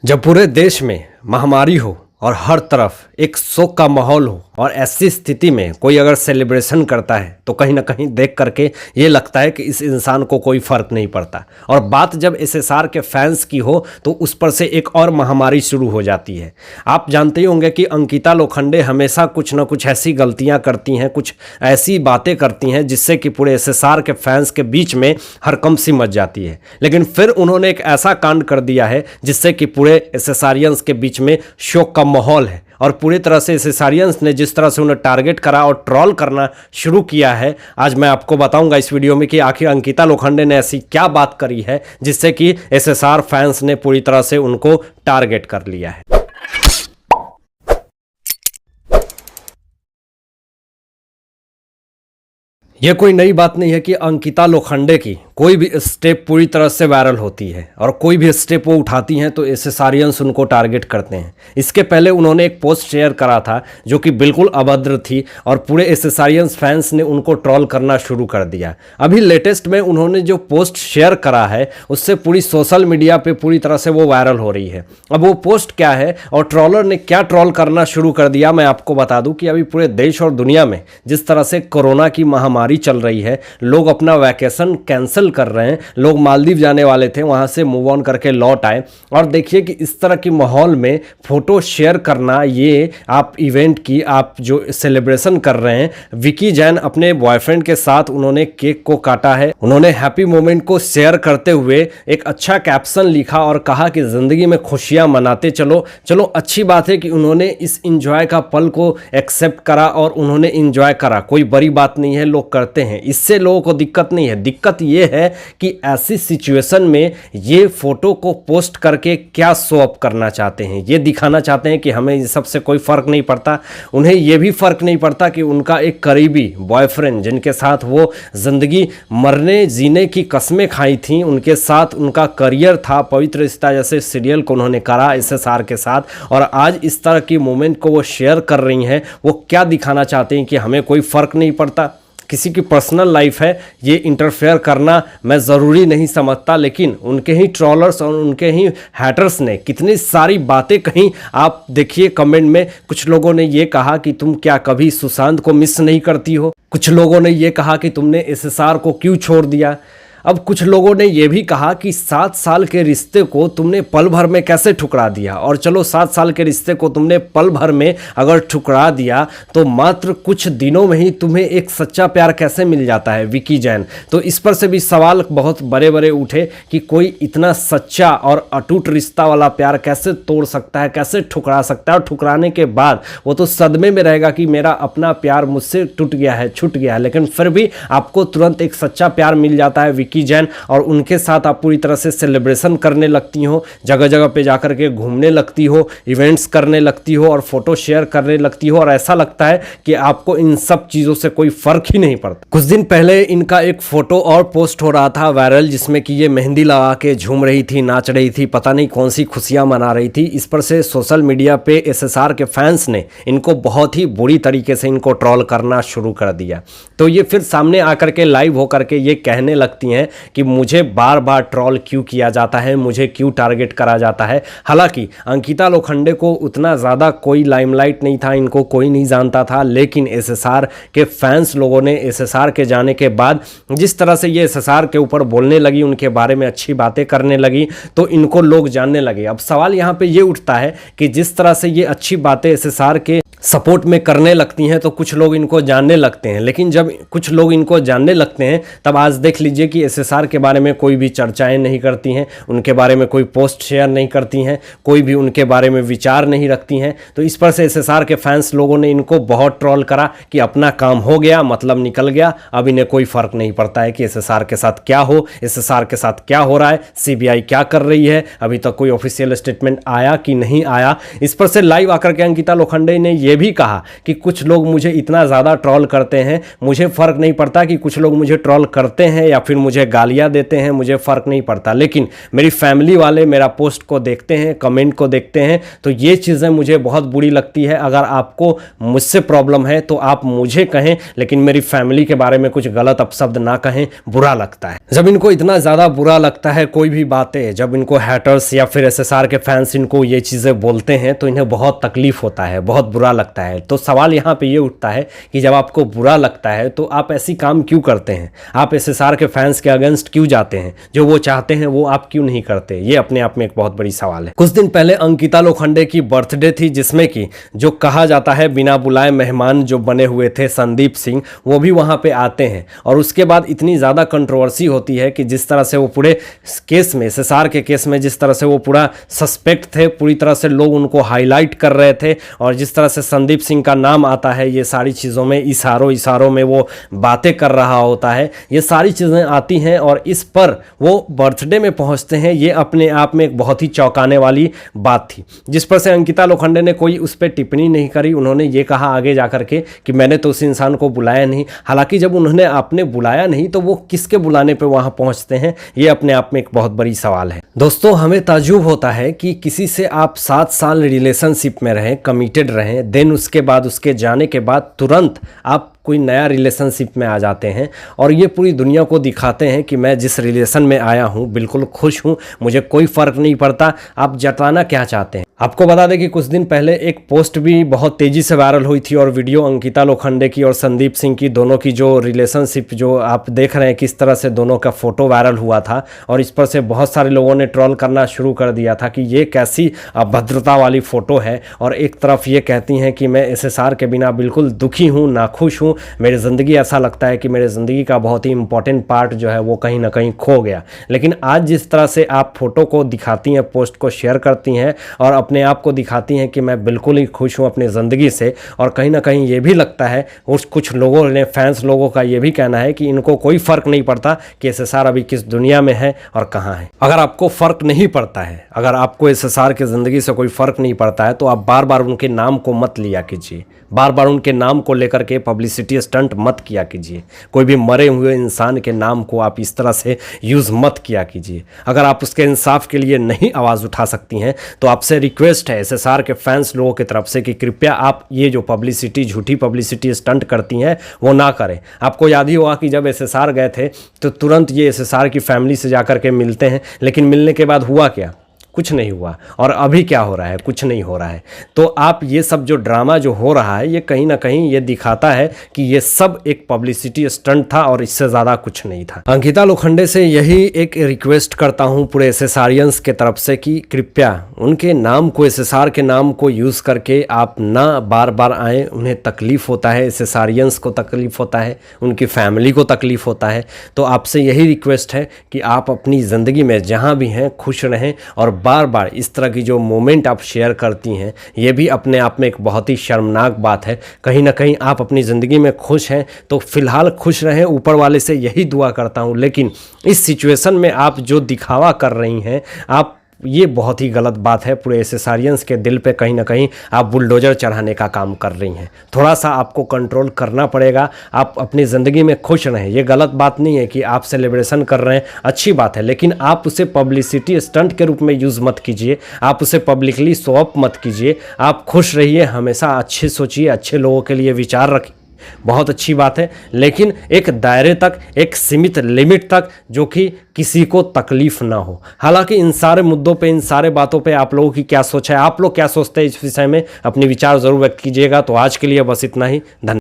जब पूरे देश में महामारी हो और हर तरफ एक शोक का माहौल हो और ऐसी स्थिति में कोई अगर सेलिब्रेशन करता है तो कहीं ना कहीं देख करके ये लगता है कि इस इंसान को कोई फर्क नहीं पड़ता। और बात जब एसएसआर के फैंस की हो तो उस पर से एक और महामारी शुरू हो जाती है। आप जानते ही होंगे कि अंकिता लोखंडे हमेशा कुछ ना कुछ ऐसी गलतियां करती हैं, कुछ ऐसी बातें करती हैं जिससे कि पूरे एसएसआर के फैंस के बीच में हरकंप सी मच जाती है। लेकिन फिर उन्होंने एक ऐसा कांड कर दिया है जिससे कि पूरे एसएसआरियंस के बीच में शोक का माहौल है और पूरी तरह से एसएसआरियंस ने जिस तरह से उन्हें टारगेट करा और ट्रोल करना शुरू किया है, आज मैं आपको बताऊंगा इस वीडियो में कि आखिर अंकिता लोखंडे ने ऐसी क्या बात करी है जिससे कि एसएसआर फैंस ने पूरी तरह से उनको टारगेट कर लिया है। यह कोई नई बात नहीं है कि अंकिता लोखंडे की कोई भी स्टेप पूरी तरह से वायरल होती है और कोई भी स्टेप वो उठाती हैं तो एसएसआरियंस उनको टारगेट करते हैं। इसके पहले उन्होंने एक पोस्ट शेयर करा था जो कि बिल्कुल अभद्र थी और पूरे एसएसआरियंस फैंस ने उनको ट्रोल करना शुरू कर दिया। अभी लेटेस्ट में उन्होंने जो पोस्ट शेयर करा है उससे पूरी सोशल मीडिया पे पूरी तरह से वो वायरल हो रही है। अब वो पोस्ट क्या है और ट्रोलर ने क्या ट्रोल करना शुरू कर दिया, मैं आपको बता दूं कि अभी पूरे देश और दुनिया में जिस तरह से कोरोना की महामारी चल रही है, लोग अपना वैकेशन कैंसिल कर रहे हैं। लोग मालदीव जाने वाले थे, वहां से मूव ऑन करके लौट आए और देखिए कि इस तरह की माहौल में फोटो शेयर करना, ये आप इवेंट की आप जो सेलिब्रेशन कर रहे हैं, विकी जैन अपने बॉयफ्रेंड के साथ उन्होंने केक को काटा है। उन्होंने हैप्पी मोमेंट को शेयर करते हुए एक अच्छा कैप्शन लिखा और कहा कि जिंदगी में खुशियां मनाते चलो। चलो अच्छी बात है कि उन्होंने इस इंजॉय का पल को एक्सेप्ट करा और उन्होंने इंजॉय करा, कोई बड़ी बात नहीं है, लोग करते हैं, इससे लोगों को दिक्कत नहीं है। दिक्कत ये है कि ऐसी सिचुएशन में ये फोटो को पोस्ट करके क्या शो अप करना चाहते हैं, ये दिखाना चाहते हैं कि हमें इस सबसे कोई फर्क नहीं पड़ता। उन्हें ये भी फर्क नहीं पड़ता कि उनका एक करीबी बॉयफ्रेंड जिनके साथ वो जिंदगी मरने जीने की कस्में खाई थी, उनके साथ उनका करियर था, पवित्र रिश्ता जैसे सीरियल को उन्होंने करा एसएसआर के साथ, और आज इस तरह की मोमेंट को वो शेयर कर रही हैं। वो क्या दिखाना चाहते हैं कि हमें कोई फर्क नहीं पड़ता। किसी की पर्सनल लाइफ है, ये इंटरफेयर करना मैं ज़रूरी नहीं समझता, लेकिन उनके ही ट्रोलर्स और उनके ही हैटर्स ने कितनी सारी बातें कहीं। आप देखिए कमेंट में कुछ लोगों ने ये कहा कि तुम क्या कभी सुशांत को मिस नहीं करती हो, कुछ लोगों ने ये कहा कि तुमने एसएसआर को क्यों छोड़ दिया। अब कुछ लोगों ने यह भी कहा कि 7 साल के रिश्ते को तुमने पल भर में कैसे ठुकरा दिया। और चलो 7 साल के रिश्ते को तुमने पल भर में अगर ठुकरा दिया तो मात्र कुछ दिनों में ही तुम्हें एक सच्चा प्यार कैसे मिल जाता है विकी जैन। तो इस पर से भी सवाल बहुत बड़े बड़े उठे कि कोई इतना सच्चा और अटूट रिश्ता वाला प्यार कैसे तोड़ सकता है, कैसे ठुकरा सकता है। और ठुकराने के बाद वो तो सदमे में रहेगा कि मेरा अपना प्यार मुझसे टूट गया है, छूट गया है, लेकिन फिर भी आपको तुरंत एक सच्चा प्यार मिल जाता है विकी जैन और उनके साथ आप पूरी तरह से सेलिब्रेशन करने लगती हो, जगह जगह पे जाकर के घूमने लगती हो, इवेंट्स करने लगती हो और फोटो शेयर करने लगती हो, और ऐसा लगता है कि आपको इन सब चीज़ों से कोई फर्क ही नहीं पड़ता। कुछ दिन पहले इनका एक फोटो और पोस्ट हो रहा था वायरल, जिसमें कि ये मेहंदी लगा के झूम रही थी, नाच रही थी, पता नहीं कौन सी खुशियां मना रही थी। इस पर से सोशल मीडिया पे एसएसआर के फैंस ने इनको बहुत ही बुरी तरीके से इनको ट्रोल करना शुरू कर दिया। तो ये फिर सामने आकर के लाइव होकर के ये कहने लगती हैं कि मुझे बार बार ट्रोल क्यों किया जाता है, मुझे क्यों टारगेट करा जाता है। हालांकि अंकिता लोखंडे को उतना ज़्यादा कोई लाइमलाइट नहीं था, इनको कोई नहीं जानता था, लेकिन एसएसआर के फैंस लोगों ने एसएसआर के जाने के बाद जिस तरह से ये एसएसआर के ऊपर बोलने लगी, उनके बारे में अच्छी बातें करने लगी, तो इनको लोग जानने लगे। अब सवाल यहाँ पे ये उठता है कि जिस तरह से ये अच्छी बातें एसएसआर के सपोर्ट में करने लगती हैं तो कुछ लोग इनको जानने लगते हैं, लेकिन जब कुछ लोग इनको जानने लगते हैं तब आज देख लीजिए कि एसएसआर के बारे में कोई भी चर्चाएं नहीं करती हैं, उनके बारे में कोई पोस्ट शेयर नहीं करती हैं, कोई भी उनके बारे में विचार नहीं रखती हैं। तो इस पर से एसएसआर के फैंस लोगों ने इनको बहुत ट्रोल करा कि अपना काम हो गया, मतलब निकल गया, अब इन्हें कोई फर्क नहीं पड़ता है कि एसएसआर के साथ क्या हो, एसएसआर के साथ क्या हो रहा है, सीबीआई क्या कर रही है, अभी तक कोई ऑफिशियल स्टेटमेंट आया कि नहीं आया। इस पर से लाइव आकर के अंकिता लोखंडे ने ये ये भी कहा कि कुछ लोग मुझे इतना ज़्यादा ट्रोल करते हैं, मुझे फ़र्क नहीं पड़ता कि कुछ लोग मुझे ट्रोल करते हैं या फिर मुझे गालियाँ देते हैं, मुझे फ़र्क नहीं पड़ता, लेकिन मेरी फैमिली वाले मेरा पोस्ट को देखते हैं, कमेंट को देखते हैं, तो ये चीज़ें मुझे बहुत बुरी लगती है। अगर आपको मुझसे प्रॉब्लम है तो आप मुझे कहें, लेकिन मेरी फैमिली के बारे में कुछ गलत अपशब्द ना कहें, बुरा लगता है। जब इनको इतना ज़्यादा बुरा लगता है कोई भी बातें, जब इनको हैटर्स या फिर एसएसआर के फैंस इनको ये चीज़ें बोलते हैं तो इन्हें बहुत तकलीफ होता है, बहुत बुरा लगता है। तो सवाल यहाँ पे ये उठता है कि जब आपको बुरा लगता है तो आप ऐसी काम क्यों करते हैं? आप एसएसआर के फैंस के अगेंस्ट क्यों जाते हैं? जो वो चाहते हैं वो आप क्यों नहीं करते? ये अपने आप में एक बहुत बड़ी सवाल है। कुछ दिन पहले अंकिता लोखंडे की बर्थडे थी, जिसमें कि जो कहा जाता है बिना बुलाए मेहमान जो बने हुए थे संदीप सिंह, वो भी वहाँ पे आते हैं। और उसके बाद इतनी ज़्यादा कंट्रोवर्सी होती है कि जिस तरह से वो पूरे केस में, एसएसआर के केस में जिस तरह से वो पूरा सस्पेक्ट थे, पूरी तरह से लोग उनको हाईलाइट कर रहे थे, और जिस तरह से संदीप सिंह का नाम आता है ये सारी चीज़ों में, इशारों में वो बातें कर रहा होता है, ये सारी चीज़ें आती हैं और इस पर वो बर्थडे में पहुंचते हैं। ये अपने आप में एक बहुत ही चौंकाने वाली बात थी, जिस पर से अंकिता लोखंडे ने कोई उस पर टिप्पणी नहीं करी। उन्होंने ये कहा आगे जाकर के कि मैंने तो उस इंसान को बुलाया नहीं। हालांकि जब उन्होंने आपने बुलाया नहीं तो वो किसके बुलाने पे वहां पहुंचते हैं, ये अपने आप में एक बहुत बड़ी सवाल है। दोस्तों, हमें ताज्जुब होता है कि किसी से आप 7 साल रिलेशनशिप में रहें, कमिटेड रहें, देन उसके बाद, उसके जाने के बाद तुरंत आप कोई नया रिलेशनशिप में आ जाते हैं और ये पूरी दुनिया को दिखाते हैं कि मैं जिस रिलेशन में आया हूँ बिल्कुल खुश हूँ, मुझे कोई फ़र्क नहीं पड़ता। आप जताना क्या चाहते हैं? आपको बता दें कि कुछ दिन पहले एक पोस्ट भी बहुत तेज़ी से वायरल हुई थी और वीडियो अंकिता लोखंडे की और संदीप सिंह की, दोनों की जो रिलेशनशिप जो आप देख रहे हैं किस तरह से दोनों का फ़ोटो वायरल हुआ था, और इस पर से बहुत सारे लोगों ने ट्रोल करना शुरू कर दिया था कि ये कैसी अभद्रता वाली फ़ोटो है। और एक तरफ ये कहती हैं कि मैं एसएसआर के बिना बिल्कुल दुखी हूँ, नाखुश हूँ, मेरी ज़िंदगी, ऐसा लगता है कि मेरे ज़िंदगी का बहुत ही इंपॉर्टेंट पार्ट जो है वो कहीं ना कहीं खो गया। लेकिन आज जिस तरह से आप फ़ोटो को दिखाती हैं, पोस्ट को शेयर करती हैं और अपने आप को दिखाती हैं कि मैं बिल्कुल ही खुश हूँ अपनी ज़िंदगी से, और कहीं ना कहीं ये भी लगता है उस कुछ लोगों ने, फैंस लोगों का ये भी कहना है कि इनको कोई फ़र्क नहीं पड़ता कि एसएसआर अभी किस दुनिया में है और कहाँ है। अगर आपको फ़र्क नहीं पड़ता है, अगर आपको एसएसआर की ज़िंदगी से कोई फ़र्क नहीं पड़ता है, तो आप बार बार उनके नाम को मत लिया कीजिए, बार बार उनके नाम को लेकर के पब्लिसिटी स्टंट मत किया कीजिए। कोई भी मरे हुए इंसान के नाम को आप इस तरह से यूज़ मत किया कीजिए। अगर आप उसके इंसाफ के लिए नहीं आवाज़ उठा सकती हैं तो आपसे रिक्वेस्ट है एसएसआर के फैंस लोगों की तरफ से कि कृपया आप ये जो पब्लिसिटी, झूठी पब्लिसिटी स्टंट करती हैं वो ना करें। आपको याद ही होगा कि जब एसएसआर गए थे तो तुरंत ये एसएसआर की फैमिली से जाकर के मिलते हैं, लेकिन मिलने के बाद हुआ क्या? कुछ नहीं हुआ। और अभी क्या हो रहा है? कुछ नहीं हो रहा है। तो आप ये सब जो ड्रामा जो हो रहा है ये कहीं ना कहीं ये दिखाता है कि ये सब एक पब्लिसिटी स्टंट था और इससे ज़्यादा कुछ नहीं था। अंकिता लोखंडे से यही एक रिक्वेस्ट करता हूँ पूरे एसएसआरियंस के तरफ से कि कृपया उनके नाम को, एसएसआर के नाम को यूज़ करके आप ना बार बार आएँ। उन्हें तकलीफ़ होता है, एसएसआरियंस को तकलीफ़ होता है, उनकी फैमिली को तकलीफ़ होता है। तो आपसे यही रिक्वेस्ट है कि आप अपनी ज़िंदगी में जहाँ भी हैं खुश रहें, और बार बार इस तरह की जो मोमेंट आप शेयर करती हैं ये भी अपने आप में एक बहुत ही शर्मनाक बात है। कहीं ना कहीं आप अपनी ज़िंदगी में खुश हैं तो फिलहाल खुश रहें, ऊपर वाले से यही दुआ करता हूं। लेकिन इस सिचुएशन में आप जो दिखावा कर रही हैं, आप, ये बहुत ही गलत बात है। पूरे एसएसआरियंस के दिल पे कहीं ना कहीं आप बुलडोजर चढ़ाने का काम कर रही हैं। थोड़ा सा आपको कंट्रोल करना पड़ेगा। आप अपनी ज़िंदगी में खुश रहें। ये गलत बात नहीं है कि आप सेलिब्रेशन कर रहे हैं, अच्छी बात है, लेकिन आप उसे पब्लिसिटी स्टंट के रूप में यूज़ मत कीजिए। आप उसे पब्लिकली शो ऑफ मत कीजिए। आप खुश रहिए, हमेशा अच्छे सोचिए, अच्छे लोगों के लिए विचार रखिए, बहुत अच्छी बात है, लेकिन एक दायरे तक, एक सीमित लिमिट तक, जो कि किसी को तकलीफ ना हो। हालांकि इन सारे मुद्दों पे, इन सारे बातों पे आप लोगों की क्या सोच है, आप लोग क्या सोचते हैं इस विषय में, अपने विचार ज़रूर व्यक्त कीजिएगा। तो आज के लिए बस इतना ही। धन्यवाद।